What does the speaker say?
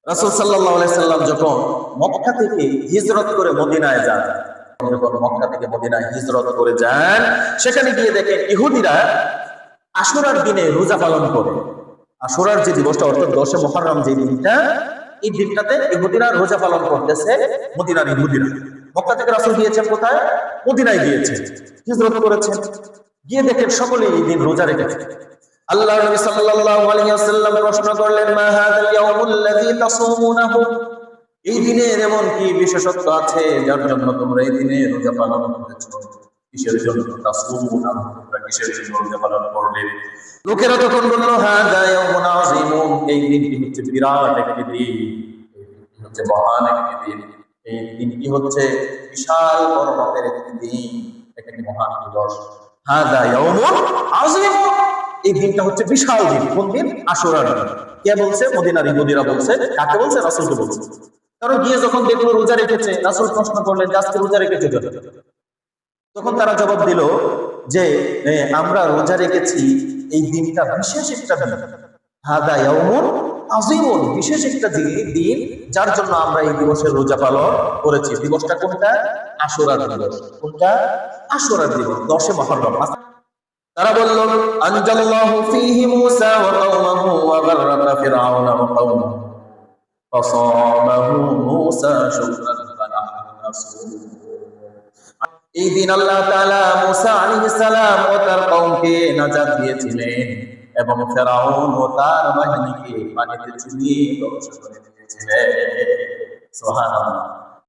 রাসূল সাল্লাল্লাহু আলাইহি সাল্লাম যখন মক্কা থেকে হিজরত করে মদিনায় যান, যখন মক্কা থেকে মদিনায় হিজরত করে যান, সেখানে গিয়ে দেখেন ইহুদিরা আশুরার দিনে রোজা পালন করে। আশুরার যে দিবসটা অর্থাৎ 10 মুহররম যে দিনটা, এই দিনটাতে ইহুদিরা রোজা পালন করতেছে। মদিনার ইহুদিরা মক্কা থেকে রাসূল গিয়েছেন কোথায়? মদিনায় গিয়েছেন, হিজরত করেছেন। গিয়ে দেখেন সকলে এই দিন রোজা রেখেছে। আল্লাহ নবী সাল্লাল্লাহু আলাইহি ওয়াসাল্লাম প্রশ্ন করলেন, মা হাযাল ইয়াউমুল্লাযী তাসুমুনাহু, এই দিনের এমন কি বিশেষত্ব আছে যার জন্য তোমরা এই দিনে রোজা পালন করেছো? কিসের জন্য তাসুমুনাহু, তোমরা কিসের জন্য রোজা পালন করলে? লোকেরা তখন বলল, হাযা ইয়াউমুন আযীমুন, এই দিনটি হচ্ছে বিরাট একটি দিন, এই হচ্ছে মহান একটি দিন, এই দিনটি হচ্ছে বিশাল বড় মাপের একটি দিন, একটি মহান দিবস। হাযা ইয়াউমুন আযীমুন, এই দিনটা হচ্ছে বিশাল দিন। কোন দিন? আশুরার দিন। কে বলছে? মদিনার ইহুদিরা বলছে। কাকে বলছে? রাসূলকে বলছে। কারণ গিয়ে যখন দেখলো রোজা রেখেছে, রাসূল প্রশ্ন করলেন, আজকে রোজা রেখেছে কেন? তখন তারা জবাব দিল যে আমরা রোজা রেখেছি, এই দিনটা বিশেষ একটা দিন। হাদা ইয়াউমুন আযীমুন, বিশেষ একটা দিন, যার জন্য আমরা এই দিবসের রোজা পালন করেছি। দিবসটা কোনটা? আশুরার দিবস। কোনটা? আশুরার দিবস, 10 মুহররম। তারা বলল, আনজাল্লাহু ফীহি মূসা ওয়া কওমাহু ওয়া গাররাকা ফিরআউনা ওয়া কওমাহু ফাসামাহু মূসা শুকরান ফানাহনু নাসুম। এই দিন আল্লাহ তাআলা মূসা আলাইহিস সালাম ও তার কওমকে নাজাত দিয়েছিলেন এবং ফিরআউন ও তার বাহিনীকে পানিতে চুবিয়ে ধ্বংস করে দিয়েছিলেন। সুবহানাল্লাহ।